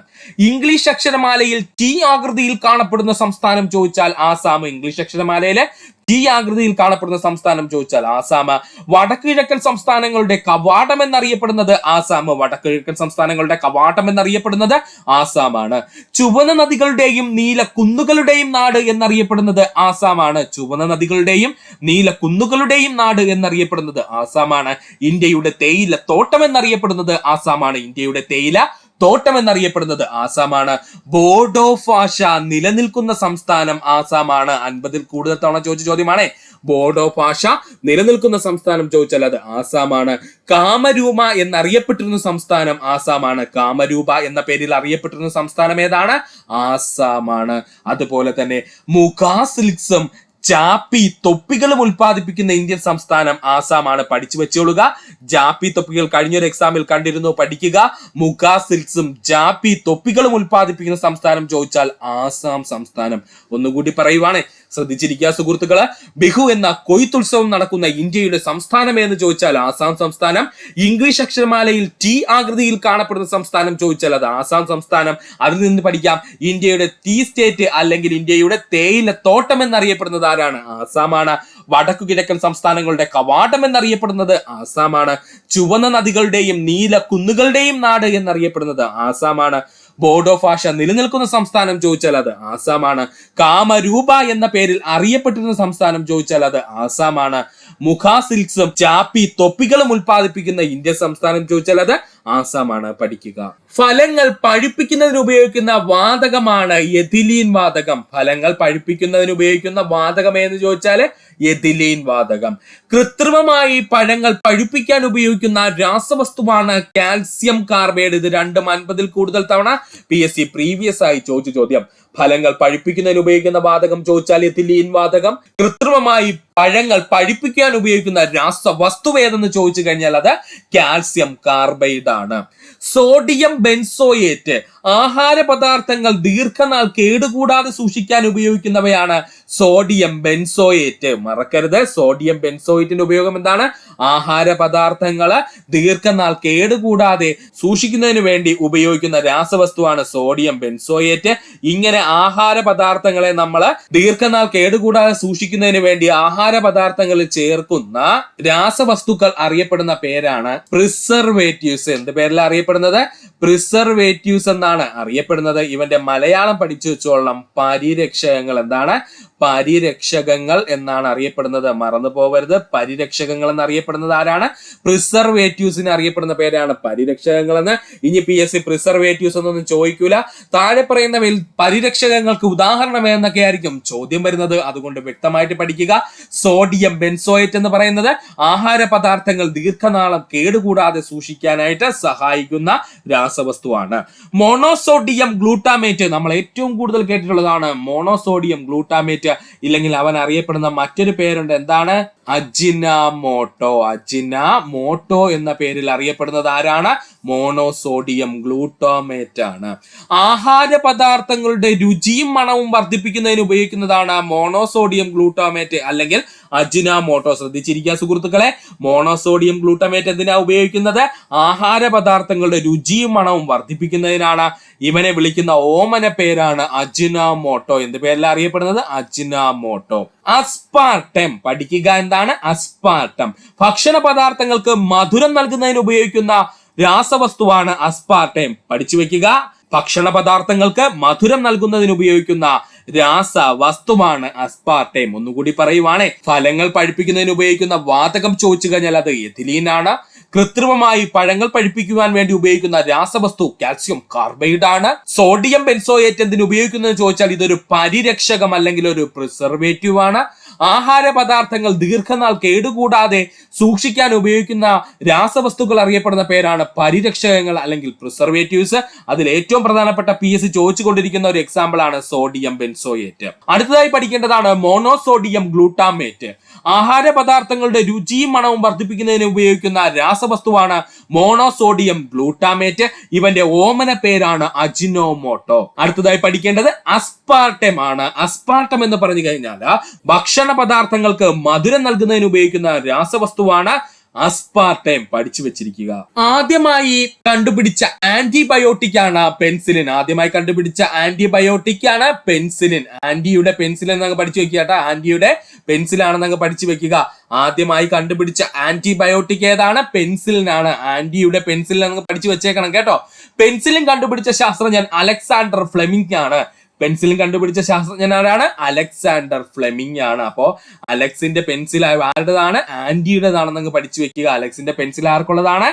ഇംഗ്ലീഷ് അക്ഷരമാലയിൽ T ആകൃതിയിൽ കാണപ്പെടുന്ന സംസ്ഥാനം ചോദിച്ചാൽ ആസാം. ഇംഗ്ലീഷ് അക്ഷരമാലയിലെ T ആകൃതിയിൽ കാണപ്പെടുന്ന സംസ്ഥാനം ചോദിച്ചാൽ ആസാം. വടക്കുകിഴക്കൻ സംസ്ഥാനങ്ങളുടെ കവാടം എന്നറിയപ്പെടുന്നത് ആസാം. വടക്കുകിഴക്കൻ സംസ്ഥാനങ്ങളുടെ കവാടം എന്നറിയപ്പെടുന്നത് ആസാമാണ്. ചുവന്ന നദികളുടെയും നീല കുന്നുകളുടെയും നാട് എന്നറിയപ്പെടുന്നത് ആസാമാണ്. ചുവന്ന നദികളുടെയും നീല കുന്നുകളുടെയും നാട് എന്നറിയപ്പെടുന്നത് ആസാമാണ്. ഇന്ത്യയുടെ തേയില തോട്ടം എന്നറിയപ്പെടുന്നത് ആസാമാണ്. ഇന്ത്യയുടെ തേയില തോട്ടം എന്നറിയപ്പെടുന്നത് ആസാമാണ്. ബോഡോ ഭാഷ നിലനിൽക്കുന്ന സംസ്ഥാനം ആസാമാണ്. 50-ൽ കൂടുതൽ തവണ ചോദിച്ച ചോദ്യമാണ്. ബോഡോ ഭാഷ നിലനിൽക്കുന്ന സംസ്ഥാനം ചോദിച്ചാൽ അത് ആസാമാണ്. കാമരൂപ എന്നറിയപ്പെട്ടിരുന്ന സംസ്ഥാനം ആസാമാണ്. കാമരൂപ എന്ന പേരിൽ അറിയപ്പെട്ടിരുന്ന സംസ്ഥാനം ഏതാണ്? ആസാമാണ്. അതുപോലെ തന്നെ മുഖാ സിൽക്സും ജാപ്പി തൊപ്പികളും ഉൽപ്പാദിപ്പിക്കുന്ന ഇന്ത്യൻ സംസ്ഥാനം ആസാമാണ്. പഠിച്ചു വെച്ചോളുക. ജാപ്പി തൊപ്പികൾ കഴിഞ്ഞൊരു എക്സാമിൽ കണ്ടിരുന്നു, പഠിക്കുക. മുഖാ സിൽക്സും ജാപ്പി തൊപ്പികളും ഉൽപ്പാദിപ്പിക്കുന്ന സംസ്ഥാനം ചോദിച്ചാൽ ആസാം സംസ്ഥാനം. ഒന്നുകൂടി പറയുവാണ്, ശ്രദ്ധിച്ചിരിക്കുക സുഹൃത്തുക്കള്. ബിഹു എന്ന കൊയ്ത്തുത്സവം നടക്കുന്ന ഇന്ത്യയുടെ സംസ്ഥാനം എന്ന് ചോദിച്ചാൽ ആസാം സംസ്ഥാനം. ഇംഗ്ലീഷ് അക്ഷരമാലയിൽ ടി ആകൃതിയിൽ കാണപ്പെടുന്ന സംസ്ഥാനം ചോദിച്ചാൽ അത് ആസാം സംസ്ഥാനം. അതിൽ നിന്ന് പഠിക്കാം, ഇന്ത്യയുടെ ടീ സ്റ്റേറ്റ് അല്ലെങ്കിൽ ഇന്ത്യയുടെ തേയില തോട്ടം എന്നറിയപ്പെടുന്നത് ആരാണ്? ആസാമാണ്. വടക്കു കിഴക്കൻ സംസ്ഥാനങ്ങളുടെ കവാടം എന്നറിയപ്പെടുന്നത് ആസാമാണ്. ചുവന്ന നദികളുടെയും നീല കുന്നുകളുടെയും നാട് എന്നറിയപ്പെടുന്നത് ആസാമാണ്. ബോഡോ ഭാഷ നിലനിൽക്കുന്ന സംസ്ഥാനം ചോദിച്ചാൽ അത് ആസാമാണ്. കാമരൂപ എന്ന പേരിൽ അറിയപ്പെട്ടിരുന്ന സംസ്ഥാനം ചോദിച്ചാൽ അത് ആസാമാണ്. മുഖാ സിൽക്സും ജാപ്പി തൊപ്പികളും ഉൽപ്പാദിപ്പിക്കുന്ന ഇന്ത്യൻ സംസ്ഥാനം ചോദിച്ചാൽ അത് ആസാമാണ്. പഠിക്കുക. ഫലങ്ങൾ പഴുപ്പിക്കുന്നതിന് ഉപയോഗിക്കുന്ന വാതകമാണ് എഥിലീൻ വാതകം. ഫലങ്ങൾ പഴുപ്പിക്കുന്നതിന് ഉപയോഗിക്കുന്ന വാതകം എന്ന് ചോദിച്ചാല് എഥിലീൻ വാതകം. കൃത്രിമമായി പഴങ്ങൾ പഴുപ്പിക്കാൻ ഉപയോഗിക്കുന്ന രാസവസ്തുവാണ് കാൽസ്യം കാർബൈഡ്. ഇത് 250 കൂടുതൽ തവണ PSC പ്രീവിയസ് ആയി ചോദിച്ച ചോദ്യം. ഫലങ്ങൾ പഴുപ്പിക്കുന്നതിന് ഉപയോഗിക്കുന്ന വാതകം ചോദിച്ചാൽ എഥിലീൻ വാതകം. കൃത്രിമമായി പഴങ്ങൾ പഴുപ്പിക്കാൻ ഉപയോഗിക്കുന്ന രാസവസ്തു ഏതെന്ന് ചോദിച്ചു കഴിഞ്ഞാൽ അത് കാൽസ്യം കാർബൈഡ് ആണ്. സോഡിയം ബെൻസോയേറ്റ് ആഹാര പദാർത്ഥങ്ങൾ ദീർഘനാൾ കേടുകൂടാതെ സൂക്ഷിക്കാൻ ഉപയോഗിക്കുന്നവയാണ് സോഡിയം ബെൻസോയേറ്റ്. മറക്കരുത്, സോഡിയം ബെൻസോയേറ്റിന്റെ ഉപയോഗം എന്താണ്? ആഹാര പദാർത്ഥങ്ങള് ദീർഘനാൾ കേടുകൂടാതെ സൂക്ഷിക്കുന്നതിന് വേണ്ടി ഉപയോഗിക്കുന്ന രാസവസ്തുവാണ് സോഡിയം ബെൻസോയേറ്റ്. ഇങ്ങനെ ആഹാര പദാർത്ഥങ്ങളെ നമ്മൾ ദീർഘനാൾ കേടുകൂടാതെ സൂക്ഷിക്കുന്നതിന് വേണ്ടി ആഹാര പദാർത്ഥങ്ങളിൽ ചേർക്കുന്ന രാസവസ്തുക്കൾ അറിയപ്പെടുന്ന പേരാണ് പ്രിസർവേറ്റീവ്സ്. എന്ത് പേരിലാണ് അറിയപ്പെടുന്നത്? പ്രിസർവേറ്റീവ്സ് എന്നാണ് അറിയപ്പെടുന്നത്. ഇവന്റെ മലയാളം പഠിച്ചു വെച്ചോളണം. പരിരക്ഷകങ്ങൾ. എന്താണ്? പരിരക്ഷകങ്ങൾ എന്നാണ് അറിയപ്പെടുന്നത്. മറന്നു പോകരുത്. പരിരക്ഷകങ്ങൾ എന്നറിയപ്പെടുന്നത് ആരാണ്? പ്രിസർവേറ്റീവ്സിന് അറിയപ്പെടുന്ന പേരാണ് പരിരക്ഷകങ്ങൾ എന്ന്. ഇനി PSC പ്രിസർവേറ്റീവ്സ് എന്നൊന്നും ചോദിക്കൂല. താഴെ പറയുന്നവയിൽ പരിരക്ഷകങ്ങൾക്ക് ഉദാഹരണം എന്നൊക്കെ ആയിരിക്കും ചോദ്യം വരുന്നത്. അതുകൊണ്ട് വ്യക്തമായിട്ട് പഠിക്കുക. സോഡിയം ബെൻസോയേറ്റ് എന്ന് പറയുന്നത് ആഹാര പദാർത്ഥങ്ങൾ ദീർഘനാളം കേടുകൂടാതെ സൂക്ഷിക്കാനായിട്ട് സഹായിക്കുന്ന രാസവസ്തുവാണ്. മോണോസോഡിയം ഗ്ലൂട്ടാമേറ്റ് നമ്മൾ ഏറ്റവും കൂടുതൽ കേട്ടിട്ടുള്ളതാണ്. മോണോസോഡിയം ഗ്ലൂട്ടാമേറ്റ് ഇല്ലെങ്കിൽ അവൻ അറിയപ്പെടുന്ന മറ്റൊരു പേരുണ്ട്. എന്താണ്? അജിനാമോട്ടോ. അജിനാമോട്ടോ എന്ന പേരിൽ അറിയപ്പെടുന്നത് ആരാണ്? മോണോസോഡിയം ഗ്ലൂട്ടാമേറ്റ് ആണ്. ആഹാര പദാർത്ഥങ്ങളുടെ രുചിയും മണവും വർദ്ധിപ്പിക്കുന്നതിന് ഉപയോഗിക്കുന്നതാണ് മോണോസോഡിയം ഗ്ലൂട്ടാമേറ്റ് അല്ലെങ്കിൽ അജിനാമോട്ടോ. ശ്രദ്ധിച്ചിരിക്കുക സുഹൃത്തുക്കളെ. മോണോസോഡിയം ഗ്ലൂട്ടാമേറ്റ് എന്തിനാ ഉപയോഗിക്കുന്നത്? ആഹാര പദാർത്ഥങ്ങളുടെ രുചിയും മണവും വർദ്ധിപ്പിക്കുന്നതിനാണ്. ഇവനെ വിളിക്കുന്ന ഓമന പേരാണ് അജിനാമോട്ടോ. എന്ത് പേരിലാണ് അറിയപ്പെടുന്നത്? അജിനാമോട്ടോ. അസ്പാർട്ടം. പഠിക്കുക. എന്താണ് അസ്പാർട്ടം? ഭക്ഷണ പദാർത്ഥങ്ങൾക്ക് മധുരം നൽകുന്നതിന് ഉപയോഗിക്കുന്ന രാസവസ്തുവാണ് അസ്പാർട്ടം. പഠിച്ചു വെക്കുക. ഭക്ഷണ പദാർത്ഥങ്ങൾക്ക് മധുരം നൽകുന്നതിന് ഉപയോഗിക്കുന്ന രാസവസ്തുവാണ് അസ്പാർട്ടം. ഒന്നുകൂടി പറയുവാണേ, ഫലങ്ങൾ പഴുപ്പിക്കുന്നതിന് ഉപയോഗിക്കുന്ന വാതകം ചോദിച്ചു കഴിഞ്ഞാൽ അത് എഥിലീൻ ആണ്. കൃത്രിമമായി പഴങ്ങൾ പഴുപ്പിക്കുവാൻ വേണ്ടി ഉപയോഗിക്കുന്ന രാസവസ്തു കാൽസ്യം കാർബൈഡ് ആണ്. സോഡിയം ബെൻസോയേറ്റ് എന്തിന് ഉപയോഗിക്കുന്നത് ചോദിച്ചാൽ ഇതൊരു പരിരക്ഷകം അല്ലെങ്കിൽ ഒരു പ്രിസർവേറ്റീവ് ആണ്. ആഹാര പദാർത്ഥങ്ങൾ ദീർഘനാൾ കേടുകൂടാതെ സൂക്ഷിക്കാൻ ഉപയോഗിക്കുന്ന രാസവസ്തുക്കൾ അറിയപ്പെടുന്ന പേരാണ് പരിരക്ഷകങ്ങൾ അല്ലെങ്കിൽ പ്രിസർവേറ്റീവ്സ്. അതിൽ ഏറ്റവും പ്രധാനപ്പെട്ട PSC ചോദിച്ചുകൊണ്ടിരിക്കുന്ന ഒരു എക്സാമ്പിൾ ആണ് സോഡിയം ബെൻസോയേറ്റ്. അടുത്തതായി പഠിക്കേണ്ടതാണ് മോണോസോഡിയം ഗ്ലൂട്ടാമേറ്റ്. ആഹാര പദാർത്ഥങ്ങളുടെ രുചിയും മണവും വർദ്ധിപ്പിക്കുന്നതിന് ഉപയോഗിക്കുന്ന രാസവസ്തുവാണ് മോണോസോഡിയം ഗ്ലൂട്ടാമേറ്റ്. ഇവന്റെ ഓമന പേരാണ് അജിനോമോട്ടോ. അടുത്തതായി പഠിക്കേണ്ടത് അസ്പാർട്ടം ആണ്. അസ്പാർട്ടം എന്ന് പറഞ്ഞു കഴിഞ്ഞാൽ ഭക്ഷണ പദാർത്ഥങ്ങൾക്ക് മധുരം നൽകുന്നതിന് ഉപയോഗിക്കുന്ന രാസവസ്തുവാണ് അസ്പാർട്ടം. പഠിച്ചു വെച്ചിരിക്കുക. ആദ്യമായി കണ്ടുപിടിച്ച ആന്റിബയോട്ടിക് ആണ് പെൻസിലിൻ. ആദ്യമായി കണ്ടുപിടിച്ച ആന്റിബയോട്ടിക് ആണ് പെൻസിലിൻ. ആന്റിയുടെ പെൻസിലിൻ എന്നങ്ങ് പഠിച്ചു വെക്കുക കേട്ടോ. ആന്റിയുടെ പെൻസിൽ ആണെന്നങ്ങ് പഠിച്ചു വെക്കുക. ആദ്യമായി കണ്ടുപിടിച്ച ആന്റിബയോട്ടിക് ഏതാണ്? പെൻസിലിൻ ആണ്. ആന്റിയുടെ പെൻസിലിൻ എന്നങ്ങ് പഠിച്ചു വെച്ചേക്കണം കേട്ടോ. പെൻസിലിൻ കണ്ടുപിടിച്ച ശാസ്ത്രജ്ഞൻ അലക്സാണ്ടർ ഫ്ലെമിംഗ് ആണ്. പെൻസിലും കണ്ടുപിടിച്ച ശാസ്ത്രജ്ഞൻ ആരാണ്? അലക്സാണ്ടർ ഫ്ലെമിംഗ് ആണ്. അപ്പോ അലക്സിന്റെ പെൻസിൽ ആരുടേതാണ്? ആന്റിയുടേതാണെന്ന് പഠിച്ചു വെക്കുക. അലക്സിന്റെ പെൻസിൽ ആർക്കുള്ളതാണ്?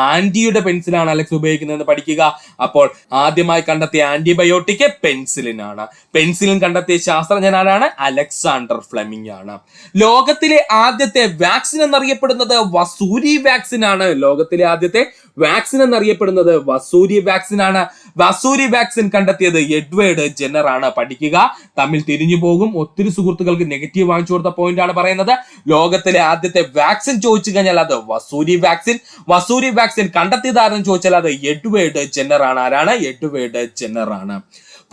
ആന്റിയുടെ പെൻസിലാണ് അലക്സ് ഉപയോഗിക്കുന്നതെന്ന് പഠിക്കുക. അപ്പോൾ ആദ്യമായി കണ്ടെത്തിയ ആന്റിബയോട്ടിക് പെൻസിലിനാണ്. പെൻസിലിൻ കണ്ടെത്തിയ ശാസ്ത്രജ്ഞൻ ആരാണ്? അലക്സാണ്ടർ ഫ്ലെമിംഗ് ആണ്. ലോകത്തിലെ ആദ്യത്തെ വാക്സിൻ എന്നറിയപ്പെടുന്നത് വസൂരി വാക്സിൻ ആണ്. ലോകത്തിലെ ആദ്യത്തെ വാക്സിൻ എന്നറിയപ്പെടുന്നത് വസൂരി വാക്സിൻ ആണ്. വസൂരി വാക്സിൻ കണ്ടെത്തിയത് എഡ്വേർഡ് ജെന്നർ ആണ്. പഠിക്കുക, തമ്മിൽ തിരിഞ്ഞു പോകും. ഒത്തിരി സുഹൃത്തുക്കൾക്ക് നെഗറ്റീവ് വാങ്ങിച്ചു കൊടുത്ത പോയിന്റ് ആണ് പറയുന്നത്. ലോകത്തിലെ ആദ്യത്തെ വാക്സിൻ ചോദിച്ചു കഴിഞ്ഞാൽ അത് വസൂരി വാക്സിൻ. വസൂരി വാക്സിൻ കണ്ടെത്തിയതാരെന്ന് ചോദിച്ചാൽ അത് എഡ്വേർഡ് ജെന്നർ ആണ്. ആരാണ്? എഡ്വേർഡ് ജെന്നർ ആണ്.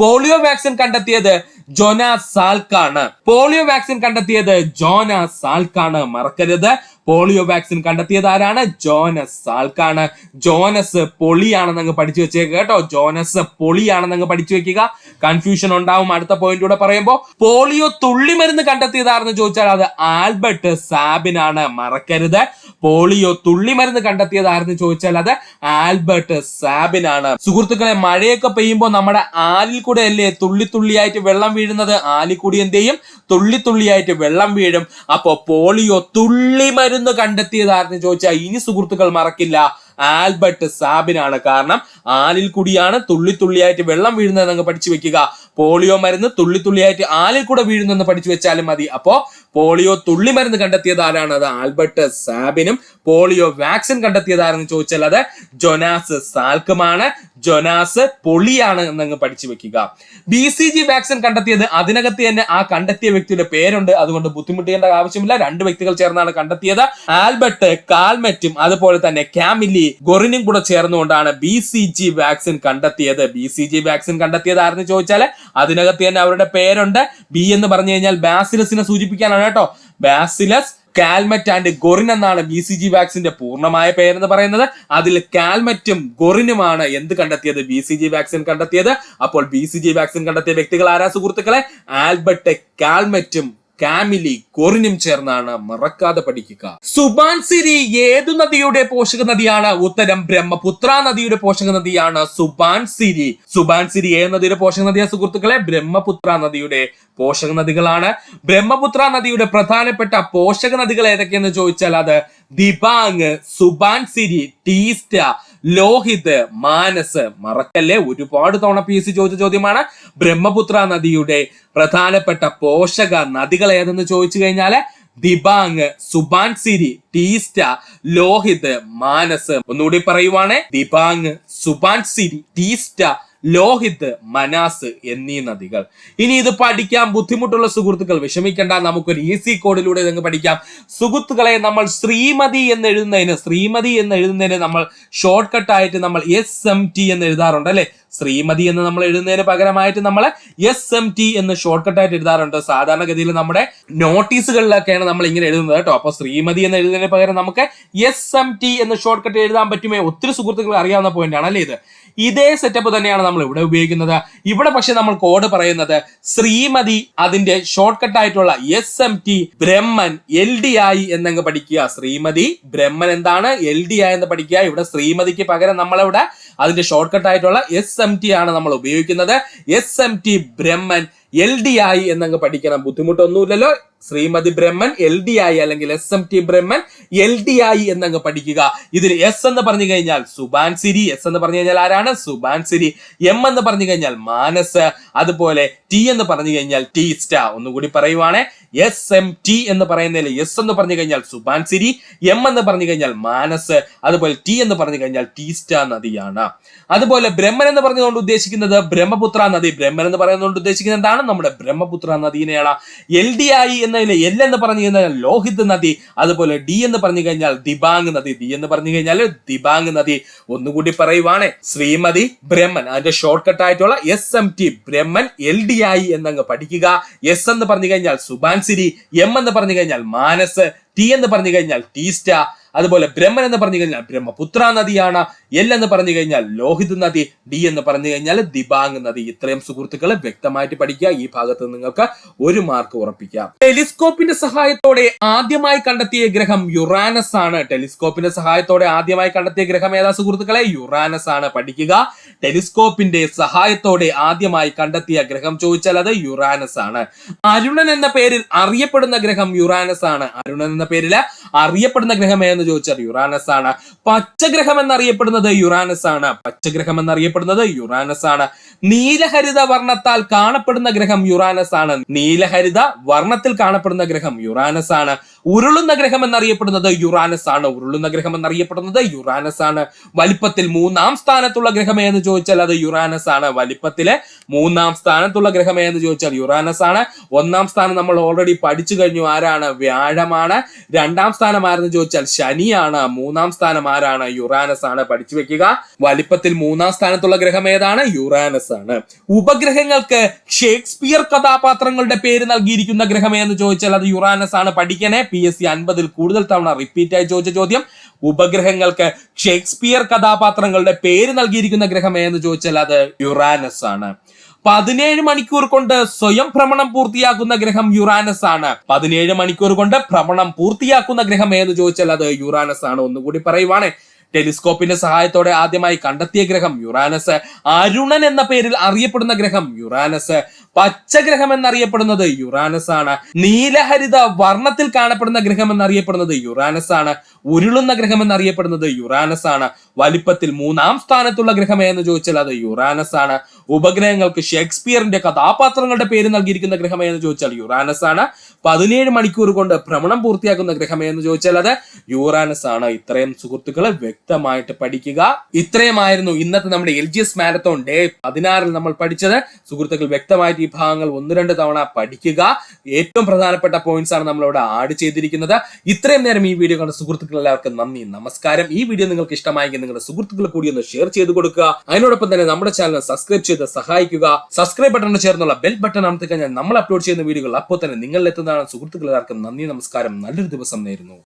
പോളിയോ വാക്സിൻ കണ്ടെത്തിയത് ജോനാസ് സാൽക്ക് ആണ്. പോളിയോ വാക്സിൻ കണ്ടെത്തിയത് ജോനാസ് സാൽക്ക് ആണ്. മറക്കരുത്, പോളിയോ വാക്സിൻ കണ്ടെത്തിയത് ആരാണ്? ജോനസ് സാൽക്ക് ആണ്. ജോനസ് പൊളിയാണെന്ന് പഠിച്ചു വെച്ചേക്കുക കേട്ടോ. ജോനസ് പൊളിയാണെന്ന് പഠിച്ചു വെക്കുക. കൺഫ്യൂഷൻ ഉണ്ടാവും അടുത്ത പോയിന്റിലൂടെ പറയുമ്പോൾ. പോളിയോ തുള്ളിമരുന്ന് കണ്ടെത്തിയതാരെന്ന് ചോദിച്ചാൽ അത് ആൽബർട്ട് സാബിൻ ആണ്. മറക്കരുത്, പോളിയോ തുള്ളിമരുന്ന് കണ്ടെത്തിയതാരെന്ന് ചോദിച്ചാൽ അത് ആൽബർട്ട് സാബിൻ ആണ്. സുഹൃത്തുക്കളെ, മഴയൊക്കെ പെയ്യുമ്പോൾ നമ്മുടെ ആലിൽ കൂടെ അല്ലേ തുള്ളി തുള്ളിയായിട്ട് വെള്ളം വീഴുന്നത്? ആലിൽ കൂടി എന്ത് ചെയ്യും? തുള്ളി തുള്ളിയായിട്ട് വെള്ളം വീഴും. അപ്പൊ പോളിയോ തുള്ളിമരുന്ന് കണ്ടെത്തിയതാരെന്ന് ചോദിച്ചാൽ ഇനി സുഹൃത്തുക്കൾ മറക്കില്ല, ആൽബർട്ട് സാബിൻ ആണ്. കാരണം ആലിൽ കൂടിയാണ് തുള്ളി തുള്ളിയായിട്ട് വെള്ളം വീഴുന്നതെന്ന് പഠിച്ചു വെക്കുക. പോളിയോ മരുന്ന് തുള്ളി തുള്ളിയായിട്ട് ആലിൽ കൂടെ വീഴുന്നെന്ന് പഠിച്ചു വെച്ചാലും മതി. അപ്പോ പോളിയോ തുള്ളി മരുന്ന് കണ്ടെത്തിയത് ആരാണ്? അത് ആൽബർട്ട് സാബിനും. പോളിയോ വാക്സിൻ കണ്ടെത്തിയതാരെന്ന് ചോദിച്ചാൽ അത് ജോനാസ് സാൽക്കുമാണ്. ജോനാസ് പൊളിയാണ് എന്നങ്ങ് പഠിച്ചു വെക്കുക. BCG വാക്സിൻ കണ്ടെത്തിയത് അതിനകത്ത് തന്നെ ആ കണ്ടെത്തിയ വ്യക്തിയുടെ പേരുണ്ട്. അതുകൊണ്ട് ബുദ്ധിമുട്ടേണ്ട ആവശ്യമില്ല. 2 വ്യക്തികൾ ചേർന്നാണ് കണ്ടെത്തിയത്. ആൽബർട്ട് കാൽമെറ്റും അതുപോലെ തന്നെ കാമിലി ഗൊറിനും കൂടെ ചേർന്നുകൊണ്ടാണ് BCG വാക്സിൻ കണ്ടെത്തിയത്. BCG വാക്സിൻ കണ്ടെത്തിയത് ആരെന്ന് ചോദിച്ചാൽ അതിനകത്ത് തന്നെ അവരുടെ പേരുണ്ട്. ബി എന്ന് പറഞ്ഞു കഴിഞ്ഞാൽ ബാസിലസിനെ സൂചിപ്പിക്കാനാണ് കേട്ടോ. ബാസിലസ് കാൽമെറ്റ് ആൻഡ് ഗൊറിൻ എന്നാണ് BCG വാക്സിന്റെ പൂർണ്ണമായ പേരെന്ന് പറയുന്നത്. അതിൽ കാൽമെറ്റും ഗൊറിനുമാണ് എന്ത് കണ്ടെത്തിയത്? BCG വാക്സിൻ കണ്ടെത്തിയത്. അപ്പോൾ BCG വാക്സിൻ കണ്ടെത്തിയ വ്യക്തികൾ ആരാ സുഹൃത്തുക്കളെ? ആൽബർട്ട് കാൽമെറ്റും കാമിലി ഗൊറിനും ചേർന്നാണ്. മറക്കാതെ പഠിക്കുക. സുബാൻസിരി ഏതു നദിയുടെ പോഷക നദിയാണ്? ഉത്തരം ബ്രഹ്മപുത്ര നദിയുടെ പോഷക നദിയാണ് സുബാൻസിരി. സുബാൻസിരി ഏത് നദിയുടെ പോഷക നദിയാണ് സുഹൃത്തുക്കളെ? ബ്രഹ്മപുത്ര നദിയുടെ പോഷക നദികളാണ്. ബ്രഹ്മപുത്ര നദിയുടെ പ്രധാനപ്പെട്ട പോഷക നദികൾ ഏതൊക്കെയെന്ന് ചോദിച്ചാൽ അത് ദിബാങ്, സുബാൻസിരി, ടീസ്റ്റ, ലോഹിത്, മാനസ്. മറക്കല്ലേ, ഒരുപാട് തവണ PSC ചോദിച്ച ചോദ്യമാണ്. ബ്രഹ്മപുത്ര നദിയുടെ പ്രധാനപ്പെട്ട പോഷക നദികൾ ഏതെന്ന് ചോദിച്ചു കഴിഞ്ഞാല് ദിബാങ്, സുബാൻസിരി, ടീസ്റ്റ, ലോഹിത്, മാനസ്. ഒന്നുകൂടി പറയുവാണ്, ദിബാങ്, സുബാൻസിരി, ടീസ്റ്റ, ലോഹിത്, മനാസ് എന്നീ നദികൾ. ഇനി ഇത് പഠിക്കാൻ ബുദ്ധിമുട്ടുള്ള സുഹൃത്തുക്കൾ വിഷമിക്കേണ്ട, നമുക്കൊരു ഈസി കോഡിലൂടെ ഇതങ്ങ് പഠിക്കാം. സുഹൃത്തുക്കളെ, നമ്മൾ ശ്രീമതി എന്ന് എഴുതുന്നതിന് നമ്മൾ ഷോർട്ട് കട്ട് ആയിട്ട് നമ്മൾ SMT എന്ന് എഴുതാറുണ്ട് അല്ലെ. ശ്രീമതി എന്ന് നമ്മൾ എഴുതുന്നതിന് പകരമായിട്ട് നമ്മൾ SMT എന്ന് ഷോർട്ട് കട്ട് ആയിട്ട് എഴുതാറുണ്ട്. സാധാരണഗതിയിൽ നമ്മുടെ നോട്ടീസുകളിലൊക്കെയാണ് നമ്മൾ ഇങ്ങനെ എഴുതുന്നത് കേട്ടോ. അപ്പൊ ശ്രീമതി എന്ന് എഴുതുന്നതിന് പകരം നമുക്ക് SMT എന്ന് ഷോർട്ട് കട്ട് എഴുതാൻ പറ്റുമേ. ഒത്തിരി സുഹൃത്തുക്കൾ അറിയാവുന്ന പോയിന്റ് ആണ് അല്ലേ ഇത്. ഇതേ സെറ്റപ്പ് തന്നെയാണ് നമ്മൾ ഇവിടെ ഉപയോഗിക്കുന്നത്. ഇവിടെ പക്ഷെ നമ്മൾ കോഡ് പറയുന്നത് ശ്രീമതി, അതിന്റെ ഷോർട്ട് കട്ട് ആയിട്ടുള്ള SMT, ബ്രഹ്മൻ, LDI എന്നങ്ങ് പഠിക്കുക. ശ്രീമതി, ബ്രഹ്മൻ എന്താണ്? LDI എന്ന് പഠിക്കുക. ഇവിടെ ശ്രീമതിക്ക് പകരം നമ്മളിവിടെ അതിന്റെ ഷോർട്ട് കട്ട് ആയിട്ടുള്ള SMT ആണ് നമ്മൾ ഉപയോഗിക്കുന്നത്. SMT, ബ്രഹ്മൻ, LDI എന്നങ്ങ് പഠിക്കണം. ബുദ്ധിമുട്ടൊന്നുമില്ലല്ലോ. ശ്രീമതി ബ്രഹ്മൻ, LDI അല്ലെങ്കിൽ SMT ബ്രഹ്മൻ, LDI എന്നങ്ങ് പഠിക്കുക. ഇതിൽ S എന്ന് പറഞ്ഞു കഴിഞ്ഞാൽ സുബാൻസിരി. S എന്ന് പറഞ്ഞു കഴിഞ്ഞാൽ ആരാണ്? സുബാൻസിരി. M എന്ന് പറഞ്ഞു കഴിഞ്ഞാൽ മാനസ്. അതുപോലെ T എന്ന് പറഞ്ഞു കഴിഞ്ഞാൽ ടീസ്റ്റ. ഒന്നുകൂടി പറയുവാണ്, SMT എന്ന് പറയുന്നതിൽ S എന്ന് പറഞ്ഞു കഴിഞ്ഞാൽ സുബാൻസിരി, M എന്ന് പറഞ്ഞു കഴിഞ്ഞാൽ മാനസ്, അതുപോലെ T എന്ന് പറഞ്ഞു കഴിഞ്ഞാൽ ടീസ്റ്റ നദിയാണ്. അതുപോലെ ബ്രഹ്മൻ എന്ന് പറഞ്ഞുകൊണ്ട് ഉദ്ദേശിക്കുന്നത് ബ്രഹ്മപുത്ര നദി. ബ്രഹ്മൻ എന്ന് പറയുന്നതുകൊണ്ട് ഉദ്ദേശിക്കുന്നത് എന്താണ്? നമ്മുടെ ബ്രഹ്മപുത്ര നദീനെയാണ്. LDI എന്നതിൽ L എന്ന് പറഞ്ഞു കഴിഞ്ഞാൽ ലോഹിത് നദി. അതുപോലെ D എന്ന് പറഞ്ഞു കഴിഞ്ഞാൽ ദിബാങ് നദി. D എന്ന് പറഞ്ഞു കഴിഞ്ഞാൽ ദിബാങ് നദി. ഒന്നുകൂടി പറയുവാണ്, ശ്രീമതി, ബ്രഹ്മൻ, അതിന്റെ ഷോർട്ട് കട്ട് ആയിട്ടുള്ള SMT, ബ്രഹ്മൻ, LDI എന്നങ്ങ് പഠിക്കുക. S എന്ന് പറഞ്ഞു കഴിഞ്ഞാൽ സുബാൻസിരി, M എന്ന് പറഞ്ഞു കഴിഞ്ഞാൽ മാനസ്, T എന്ന് പറഞ്ഞു കഴിഞ്ഞാൽ ടീസ്റ്റ, അതുപോലെ ബ്രഹ്മൻ എന്ന് പറഞ്ഞു കഴിഞ്ഞാൽ ബ്രഹ്മപുത്ര നദിയാണ്. എൽ എന്ന് പറഞ്ഞു കഴിഞ്ഞാൽ ലോഹിത് നദി. ഡി എന്ന് പറഞ്ഞു കഴിഞ്ഞാൽ ദിബാങ് നദി. ഇത്രയും സുഹൃത്തുക്കൾ വ്യക്തമായിട്ട് പഠിക്കുക. ഈ ഭാഗത്ത് നിങ്ങൾക്ക് 1 മാർക്ക് ഉറപ്പിക്കാം. ടെലിസ്കോപ്പിന്റെ സഹായത്തോടെ ആദ്യമായി കണ്ടെത്തിയ ഗ്രഹം യുറാനസ് ആണ്. ടെലിസ്കോപ്പിന്റെ സഹായത്തോടെ ആദ്യമായി കണ്ടെത്തിയ ഗ്രഹം ഏതാ സുഹൃത്തുക്കളെ? യുറാനസ് ആണ്. പഠിക്കുക. ടെലിസ്കോപ്പിന്റെ സഹായത്തോടെ ആദ്യമായി കണ്ടെത്തിയ ഗ്രഹം ചോദിച്ചാൽ അത് യുറാനസ് ആണ്. അരുണൻ എന്ന പേരിൽ അറിയപ്പെടുന്ന ഗ്രഹം യുറാനസ് ആണ്. അരുണൻ എന്ന പേരിൽ അറിയപ്പെടുന്ന ഗ്രഹം ഏതെന്ന് ചോദിച്ചാൽ യുറാനസ് ആണ്. പച്ചഗ്രഹം എന്നറിയപ്പെടുന്നത് യുറാനസ് ആണ്. പച്ചഗ്രഹം എന്നറിയപ്പെടുന്നത് യുറാനസ് ആണ്. നീലഹരിത വർണ്ണത്താൽ കാണപ്പെടുന്ന ഗ്രഹം യുറാനസ് ആണ്. നീലഹരിത വർണ്ണത്തിൽ കാണപ്പെടുന്ന ഗ്രഹം യുറാനസ് ആണ്. ഉരുളുന്ന ഗ്രഹം എന്നറിയപ്പെടുന്നത് യുറാനസ് ആണ്. ഉരുളുന്ന ഗ്രഹം എന്നറിയപ്പെടുന്നത് യുറാനസ് ആണ്. വലിപ്പത്തിൽ 3-ാം സ്ഥാനത്തുള്ള ഗ്രഹം ഏതെന്ന് ചോദിച്ചാൽ അത് യുറാനസ് ആണ്. വലിപ്പത്തിലെ 3-ാം സ്ഥാനത്തുള്ള ഗ്രഹം ഏതെന്ന് ചോദിച്ചാൽ യുറാനസ് ആണ്. 1-ാം സ്ഥാനം നമ്മൾ ഓൾറെഡി പഠിച്ചു കഴിഞ്ഞു. ആരാണ്? വ്യാഴമാണ്. 2-ാം സ്ഥാനം ആരെന്ന് ചോദിച്ചാൽ ശനിയാണ്. 3-ാം സ്ഥാനം ആരാണ്? യുറാനസ് ആണ്. പഠിച്ചു വെക്കുക. വലിപ്പത്തിൽ 3-ാം സ്ഥാനത്തുള്ള ഗ്രഹം ഏതാണ്? യുറാനസ് ആണ്. ഉപഗ്രഹങ്ങൾക്ക് ഷേക്സ്പിയർ കഥാപാത്രങ്ങളുടെ പേര് നൽകിയിരിക്കുന്ന ഗ്രഹം ഏതെന്ന് ചോദിച്ചാൽ അത് യുറാനസ് ആണ്. പഠിക്കണേ. PSC 50-ൽ കൂടുതൽ തവണ റിപ്പീറ്റ് ആയി ചോദിച്ച ചോദ്യം. ഉപഗ്രഹങ്ങൾക്ക് ഷേക്സ്പിയർ കഥാപാത്രങ്ങളുടെ പേര് നൽകിയിരിക്കുന്ന ഗ്രഹം ഏതെന്ന് ചോദിച്ചാൽ അത് യുറാനസ് ആണ്. 17 മണിക്കൂർ കൊണ്ട് സ്വയം ഭ്രമണം പൂർത്തിയാക്കുന്ന ഗ്രഹം യുറാനസ് ആണ്. 17 മണിക്കൂർ കൊണ്ട് ഭ്രമണം പൂർത്തിയാക്കുന്ന ഗ്രഹം ഏതെന്ന് ചോദിച്ചാൽ അത് യുറാനസ് ആണ്. ഒന്നുകൂടി പറയുവാണേ. ടെലിസ്കോപ്പിന്റെ സഹായത്തോടെ ആദ്യമായി കണ്ടെത്തിയ ഗ്രഹം യുറാനസ്. അരുണൻ എന്ന പേരിൽ അറിയപ്പെടുന്ന ഗ്രഹം യുറാനസ്. പച്ചഗ്രഹം എന്നറിയപ്പെടുന്നത് യുറാനസ് ആണ്. നീലഹരിത വർണ്ണത്തിൽ കാണപ്പെടുന്ന ഗ്രഹം എന്നറിയപ്പെടുന്നത് യുറാനസ് ആണ്. ഉരുളുന്ന ഗ്രഹം എന്നറിയപ്പെടുന്നത് യുറാനസ് ആണ്. വലിപ്പത്തിൽ 3-ാം സ്ഥാനത്തുള്ള ഗ്രഹം ഏതെന്ന് ചോദിച്ചാൽ അത് യുറാനസ് ആണ്. ഉപഗ്രഹങ്ങൾക്ക് ഷേക്സ്പിയറിന്റെ കഥാപാത്രങ്ങളുടെ പേര് നൽകിയിരിക്കുന്ന ഗ്രഹം ഏതെന്ന് ചോദിച്ചാൽ യുറാനസ് ആണ്. 17 മണിക്കൂർ കൊണ്ട് ഭ്രമണം പൂർത്തിയാക്കുന്ന ഗ്രഹം ഏതെന്ന് ചോദിച്ചാൽ അത് യുറാനസ് ആണ്. ഇത്രയും സുഹൃത്തുക്കളെ വ്യക്തമായിട്ട് പഠിക്കുക. ഇത്രയുമായിരുന്നു ഇന്നത്തെ നമ്മുടെ LGS മാരത്തോൺ ഡേ 16-ൽ നമ്മൾ പഠിച്ചത്. സുഹൃത്തുക്കൾ വ്യക്തമായിട്ട് ഈ ഭാഗങ്ങൾ 1-2 തവണ പഠിക്കുക. ഏറ്റവും പ്രധാനപ്പെട്ട പോയിന്റ്സ് ആണ് നമ്മളിവിടെ ആഡ് ചെയ്തിരിക്കുന്നത്. ഇത്രയും നേരം ഈ വീഡിയോ കണ്ട സുഹൃത്തുക്കൾ എല്ലാവർക്കും നന്ദി, നമസ്കാരം. ഈ വീഡിയോ നിങ്ങൾക്ക് ഇഷ്ടമായെങ്കിൽ നിങ്ങളുടെ സുഹൃത്തുക്കൾ കൂടി ഒന്ന് ഷെയർ ചെയ്ത് കൊടുക്കുക. അതിനോടൊപ്പം തന്നെ നമ്മുടെ ചാനൽ സബ്സ്ക്രൈബ് ചെയ്ത് സഹായിക്കുക. സബ്സ്ക്രൈബ് ബട്ടണിന് ചേർന്നുള്ള ബെൽ ബട്ടൺ അമർത്തി കഴിഞ്ഞാൽ നമ്മൾ അപ്ലോഡ് ചെയ്യുന്ന വീഡിയോകൾ അപ്പോൾ തന്നെ നിങ്ങളിൽ എത്തുന്നതാണ്. സുഹൃത്തുക്കൾ എല്ലാവർക്കും നന്ദി, നമസ്കാരം. നല്ലൊരു ദിവസം നേരുന്നു.